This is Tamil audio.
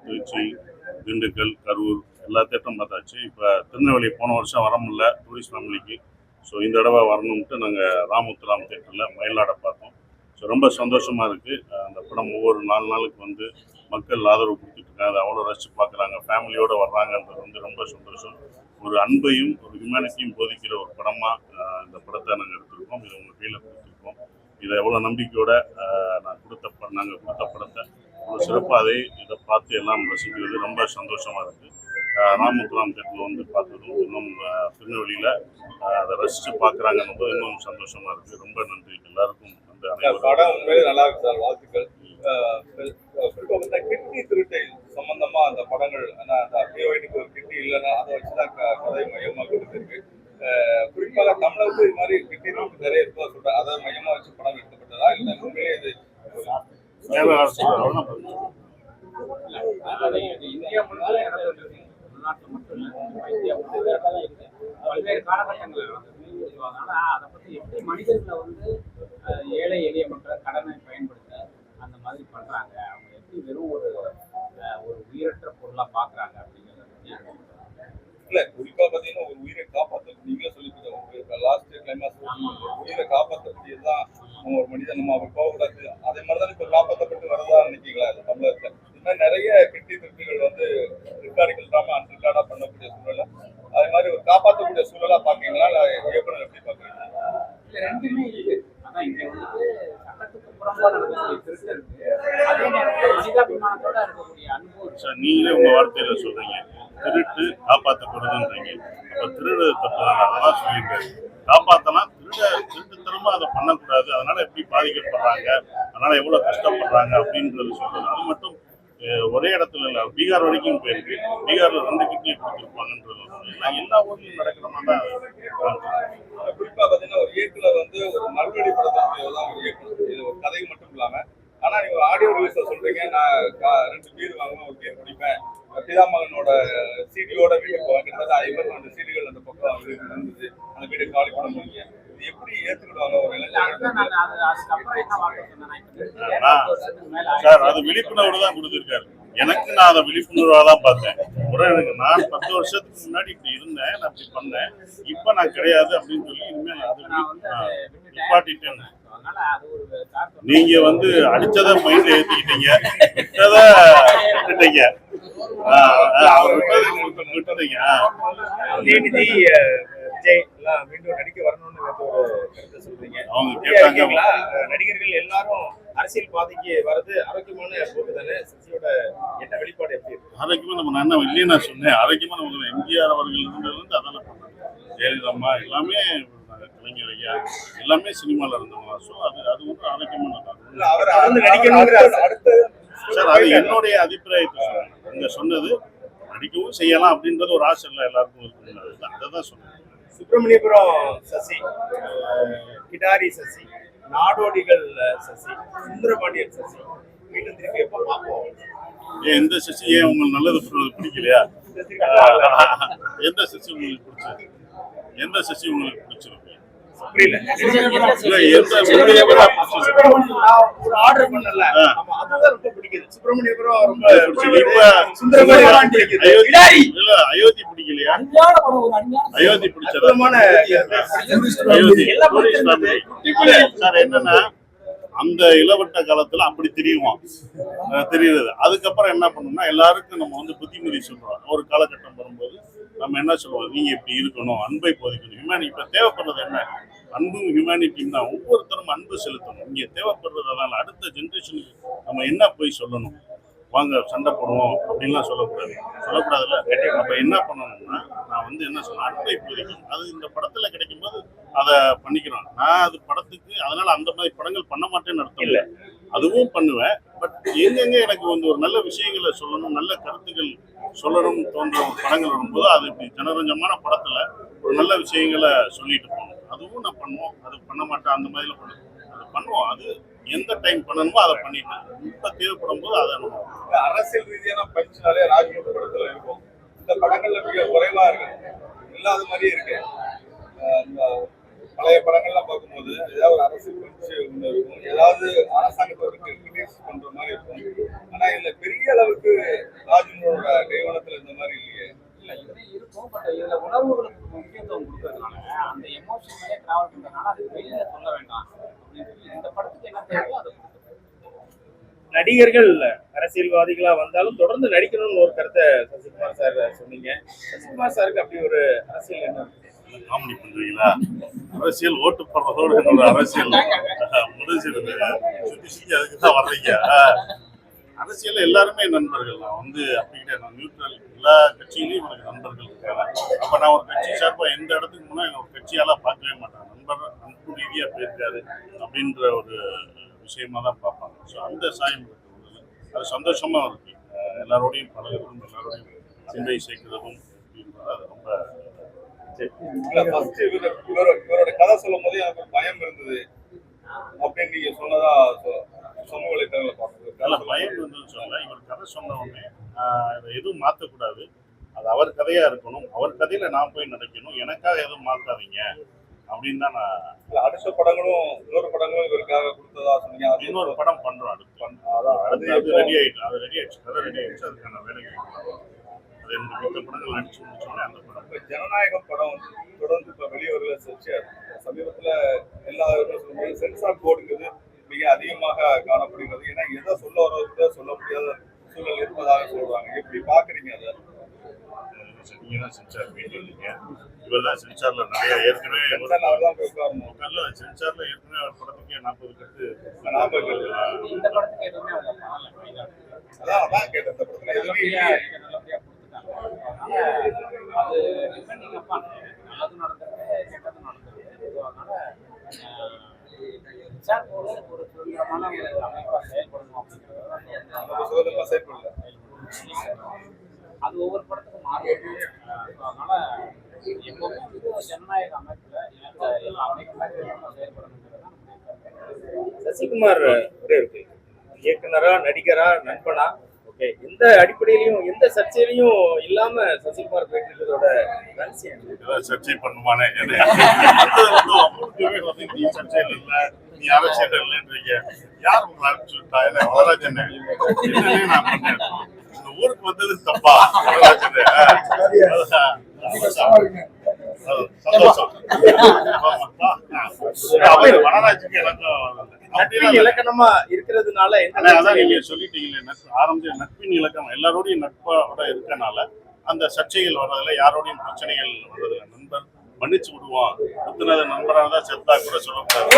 திருச்சி, திண்டுக்கல், கரூர் எல்லா தேட்டரும் பார்த்தாச்சு. இப்போ திருநெல்வேலி போன வருஷம் வர முடியல டூரிஸ்ட் ஃபேமிலிக்கு. ஸோ இந்த தடவை வரணும்ட்டு நாங்கள் ராமுத்துராம் தேட்டரில் மயிலாடை பார்த்தோம். ஸோ ரொம்ப சந்தோஷமாக இருக்குது. அந்த படம் ஒவ்வொரு 4 நாளுக்கு வந்து மக்கள் ஆதரவு கொடுத்துட்ருக்காங்க. அதை அவ்வளோ ரசித்து பார்க்குறாங்க, ஃபேமிலியோடு வர்றாங்கன்றது வந்து ரொம்ப சந்தோஷம். ஒரு அன்பையும் ஒரு ஹியூமனிட்டியும் போதிக்கிற ஒரு படமாக இந்த படத்தை நாங்கள் எடுத்திருக்கோம். இதை உங்கள் கையில் கொடுத்துருக்கோம். இதை எவ்வளோ நம்பிக்கையோட நாங்கள் கொடுத்த படத்தை ஒரு சிறப்பாக இதை பார்த்து எல்லாம் ரசிக்கிறது ரொம்ப சந்தோஷமாக இருக்குது. ராமுத்துராம் தேட்டரில் வந்து பார்த்ததும் இன்னும் திருநெல்வேலியில் அதை ரசித்து பார்க்குறாங்கன்னு இன்னும் சந்தோஷமாக இருக்குது. ரொம்ப நன்றி எல்லாருக்கும். அந்த படம் உண்மையிலே நல்லா இருக்கு சார், வாழ்த்துக்கள். கிட்னி திருட்டை சம்பந்தமா அந்த படங்கள், அந்த ஹீரோயினுக்கு ஒரு கிட்னி இல்லைன்னா அதை வச்சுதான் கதை மையமாக கொடுத்துருக்கு. குறிப்பாக தமிழகத்து இது மாதிரி கிட்னி திருட்டு நிறைய இருக்கா சொல்றேன், அதை மையமா வச்சு படம் எடுக்கப்பட்டதா இல்லை உண்மையிலே இது இந்தியா உள்நாட்டில் மட்டும் இல்லை, இந்தியா பல்வேறு காலகட்டங்கள் அதனால அதை பற்றி எப்படி மனிதர்களை வந்து ஏழை எளிய மக்களை கடனை பயன்படுத்த அந்த மாதிரி பண்றாங்க, அவங்க எப்படி வெறும் ஒரு உயிரற்ற பொருளா பாக்குறாங்க அப்படிங்கிறத இல்ல. குறிப்பா பாத்தீங்கன்னா ஒரு உயிரை காப்பாற்ற நீங்களே சொல்லிட்டு லாஸ்ட் கிளைமாக்ஸ் உயிரை காப்பாற்றக்கூடியதுதான் ஒரு மனிதன். நம்ம அவர் போகக்கூடாது. அதே மாதிரிதான் இப்ப காப்பாற்றப்பட்டு வரதா நினைக்கிறீங்களா தமிழகத்துல? இது மாதிரி நிறைய கிட்னி திருட்டுகள் வந்து ரெக்கார்டுகள் இல்லாம அன்ரெக்கார்டா பண்ணக்கூடிய சூழலை அதே மாதிரி ஒரு காப்பாற்றக்கூடிய சூழலா பாக்கீங்களா, இயக்குனர் எப்படி பாக்குறீங்க? ரெண்டுமே இருக்கு. அதான் இங்க வந்து சட்டத்துக்கு புறம்பா நடக்கக்கூடிய திருட்டு இருக்கு, அதே நேரத்தில் மனிதாபிமானத்தோட இருக்கக்கூடிய அன்பு. நீங்களே உங்க வார்த்தையில சொல்றீங்க திருட்டு காப்பாற்றப்படுதுன்றீங்க. அப்ப திருடு தப்பு அதெல்லாம் சொல்லியிருக்காரு. காப்பாத்தலாம், திருட்டுத்தனமா அதை பண்ணக்கூடாது. அதனால எப்படி பாதிக்கப்படுறாங்க, அதனால எவ்வளவு கஷ்டப்படுறாங்க அப்படின்றது சொல்றது. அது மட்டும் ஒரே இடத்துல இல்லை, பீகார் வரைக்கும் போயிருக்கு. பீகார்ல 2 கிட்னி கொடுத்துருப்பாங்கன்றது எல்லா ஊர்லயும் நடக்கிற மாதிரி தான். குறிப்பா பாத்தீங்கன்னா ஒரு இயக்குனர் வந்து ஒரு மறுபடி படத்தான் ஒரு இயக்குனர், இது ஒரு கதை மட்டும் இல்லாம. ஆனா நீங்க ஒரு ஆடியோ ரிலீஸ்ல சொல்றீங்க, நான் 2 பீர் வாங்குவேன், ஒரு பீர் குடிப்பேன், பிதாமகனோட சீடியோட வீட்டுக்கு போவேன். கிட்டத்தட்ட 52 சீடிகள் அந்த பக்கம் இருந்தது, அந்த வீடு காலி பண்ண முடியுங்க. இது எப்படி ஏத்துக்கிடுவாங்க ஒரு சார்? அது விழிப்புணர்வு தான் கொடுத்துருக்காரு எனக்கு. நான் அதை விழிப்புணர்வா தான் பார்த்தேன். நான் 10 வருஷத்துக்கு முன்னாடி இப்படி இருந்தேன், நான் இப்படி பண்ணேன், இப்ப நான் கிடையாது அப்படின்னு சொல்லி இனிமேல் நான் நிப்பாட்டிட்டேன். நீங்க வந்து அடிச்சதை மைண்ட் ஏற்றிக்கிட்டீங்க, விட்டதை விட்டுட்டீங்க. மீண்டும் நடிக்க வரணும்னு சொல்றீங்க. அவங்க கேட்டாங்க, நடிகர்கள் எல்லாரும் அரசியல் பாதைக்கு வர்றது ஆரோக்கியமான போக்கு தானே? சசியோட என்ன வெளிப்பாடு எப்படி இருக்கு? ஆரோக்கியமா நம்ம நான் என்ன இல்லையே நான் சொன்னேன். ஆரோக்கியமா நம்ம எம்ஜிஆர் அவர்கள் இருந்தது வந்து அதெல்லாம் ஜெயலலிதா எல்லாமே கலைஞர் ஐயா எல்லாமே சினிமால இருந்தவங்க. ஸோ அது வந்து ஆரோக்கியமானதான் சார். அது என்னுடைய அபிப்பிராயத்தை நீங்க சொன்னது. நடிக்கவும் செய்யலாம் அப்படின்றது ஒரு ஆசை இல்லை எல்லாருக்கும் இருக்கு. அதை தான் சொன்னேன். சுப்பிரமணியபுரம் சசி, கிடாரி சசி, நாடோடிகள் சசி, சுந்தரபாண்டியன் சசி மீண்டும் திருப்பி எப்போ பார்ப்போம்? எந்த சசி ஏன் உங்களுக்கு நல்லது பிடிக்கலையா? எந்த சசி உங்களுக்கு பிடிச்சது? எந்த சசி உங்களுக்கு பிடிச்சிருக்கு? அயோத்தி பிடிக்கலையா? அயோத்தி பிடிச்சது சார். என்னன்னா அந்த இளவட்ட காலத்துல அப்படி தெரியுது. அதுக்கப்புறம் என்ன பண்ணணும்னா எல்லாருக்கும் நம்ம வந்து புத்திமதி சொல்றோம். ஒரு காலகட்டம் வரும்போது நம்ம என்ன சொல்லுவோம், நீங்க இப்படி இருக்கணும், அன்பை போதிக்கணும். ஹியூமனிட்டி இப்ப தேவைப்படுறது என்ன? அன்பும் ஹியூமனிட்டியும் தான். ஒவ்வொருத்தரும் அன்பு செலுத்தணும். இங்க தேவைப்படுறதால அடுத்த ஜென்ரேஷனுக்கு நம்ம என்ன போய் சொல்லணும், வாங்க சண்டை போடுவோம் அப்படின்லாம் சொல்லக்கூடாதுல்ல. அப்ப என்ன பண்ணணும்னா நான் வந்து என்ன சொன்னேன், அன்பை போதிக்கணும். அது இந்த படத்துல கிடைக்கும் போது அதை பண்ணிக்கிறோம். நான் அது படத்துக்கு அதனால அந்த மாதிரி படங்கள் பண்ண மாட்டேன்னு அர்த்தம் இல்லை, அதுவும் பண்ணுவேன். பட் எங்கெங்க எனக்கு வந்து ஒரு நல்ல விஷயங்களை சொல்லணும், நல்ல கருத்துக்கள் சொல்லணும்னு தோன்ற படங்கள் வரும்போது அது இப்படி ஜனரஞ்சமான படத்துல ஒரு நல்ல விஷயங்களை சொல்லிட்டு போகணும். அதுவும் நான் பண்ணுவோம். அது பண்ண மாட்டேன் அந்த மாதிரிலாம் அது பண்ணுவோம். அது எந்த டைம் பண்ணணுமோ அதை பண்ணிட்டு இப்ப தேவைப்படும் போது அதை அரசியல் ரீதியான பயிற்சினாலே ராஜ்மோகன் படத்துல இருக்கும். இந்த படங்கள்ல மிக குறைவா இருக்கு, இல்லாத மாதிரியே இருக்கு. பழைய படங்கள்லாம் பார்க்கும்போது ஏதாவது ஒரு அரசியல் பயிற்சி ஒன்று இருக்கும், ஏதாவது அரசாங்கத்தை பண்ற மாதிரி இருக்கும். ஆனா இதுல பெரிய அளவுக்கு எமோஷனலே டிராவல் பண்றதுனால அது வெளியில சொல்ல வேண்டாம் அப்படின்னு சொல்லி இந்த படத்துக்கு என்ன தேவையோ அதை நடிகர்கள் அரசியல்வாதிகளா வந்தாலும் தொடர்ந்து நடிக்கணும்னு ஒரு கருத்தை சசிகுமார் சார் சொன்னீங்க. சசிகுமார் சாருக்கு அப்படி ஒரு அரசியல் என்ன? காமெடி பண்றீங்களா? அரசியல் ஓட்டு போடுறதோடு என்னோட அரசியல் முடிஞ்சிருக்கு. சுத்தி சுத்தி அதுக்குதான் வர்றீங்க. அரசியல் எல்லாருமே நண்பர்கள். நான் வந்து அப்படிக்கிட்ட நான் நியூட்ரல். எல்லா கட்சியிலையும் எனக்கு நண்பர்கள் இருக்காங்க. அப்ப நான் ஒரு கட்சி சார்பா எந்த இடத்துக்கு போனா என்னோட கட்சியால பார்க்கவே மாட்டேன். நண்பர் அன்பு ரீதியா போயிருக்காரு அப்படின்ற ஒரு விஷயமா தான் பார்ப்பாங்க. ஸோ அந்த சாயம் இருக்கிறது அது சந்தோஷமா இருக்கு. எல்லாரோடையும் பழகிறதும் எல்லாரோடையும் அன்பை சேர்க்கிறதும் அது ரொம்ப இவரோட கதை சொல்லும் போது எனக்கு ஒரு பயம் இருந்தது அப்படின்னு நீங்க சொன்னதா சமூக வலைத்தளங்களை பார்க்குறது. நல்ல பயம் இருந்ததுன்னு சொல்லல. இவர் கதை சொன்ன உடனே இதை எதுவும் மாற்றக்கூடாது. அது அவர் கதையா இருக்கணும். அவர் கதையில நான் போய் நடக்கணும். எனக்காக எதுவும் மாற்றாதீங்க அப்படின்னு தான் நான் அடுத்த படங்களும் இன்னொரு படங்களும் இவருக்காக கொடுத்ததா சொன்னீங்க. அது இன்னொரு படம் பண்றோம். அடுத்து அது ரெடி ஆயிட்டு அது ரெடி ஆயிடுச்சு. கதை ரெடி ஆயிடுச்சு. அதுக்கான வேலைகள் அது எனக்கு மொத்த படங்கள் நடிச்சு முடிச்சோடனே அந்த படம் இப்ப ஜனநாயகம் படம் தொடர்ந்து இப்ப வெளியூர்ல சமீபத்துல எல்லா சென்சார் போர்டுங்கிறது மிக அதிகமாக காணப்படுகிறது. ஏன்னா எதை சொல்ல வர சொல்ல முடியாத சூழல் இருப்பதாக சொல்றாங்க. எப்படி பாக்குறீங்க அதை? நீங்க தான் சென்சார் போயிட்டு இருக்கீங்க. இவர் தான் சென்சார்ல நிறைய ஏற்கனவே உட்கார்ல சென்சார்ல ஏற்கனவே ஒரு படத்துக்கே 40 கட்டு இந்த படத்துக்கு எதுவுமே அதான் கேட்டேன். இந்த படத்துல எதுவுமே நல்லபடியா கொடுத்துட்டாங்க. அது டிபெண்டிங் அப்பான் நல்லது நடந்திருக்கு கெட்டது நடந்திருக்கு. அதனால சென்சார் போர்டு ஒரு சுதந்திரமான ஒரு அமைப்பா செயல்படணும் அப்படிங்கிறது சுதந்திரமா செயல்படல. அது ஒவ்வொரு படத்துக்கும் மாறும். அதனால எப்பவுமே வந்து ஜனநாயக அமைப்புல எல்லா அமைப்பும் செயல்படணுங்கிறது. சசிகுமார் ஒரே இருக்கு இயக்குனரா நடிகரா நண்பனா ஓகே எந்த அடிப்படையிலையும் எந்த சர்ச்சையிலையும் இல்லாம சசிகுமார் போயிட்டு இருக்கிறதோட ரகசியம் ஏதாவது சர்ச்சை பண்ணுவானே நீ சர்ச்சையில் இல்லை நீ அரசியல் இல்லைன்றீங்க. யார் உங்களை அனுப்பிச்சு விட்டா? என்ன வரராஜன் என்னன்னே நான் பண்ணேன். இந்த ஊருக்கு வந்தது தப்பா? சந்தோஷம். வரராஜுக்கு எனக்கும் இலக்கணமா இருக்கிறதுனால அதான் நீங்க சொல்லிட்டீங்களே ஆரம்பிச்ச நட்பின் இலக்கம் எல்லாரோடையும் நட்போட இருக்கனால அந்த சர்ச்சைகள் வர்றதுல யாரோடையும் பிரச்சனைகள் வர்றதுல நண்பர் மன்னிச்சு விடுவோம். முத்துனத நண்பராக தான் செத்தா கூட சொல்லக்கூடாது.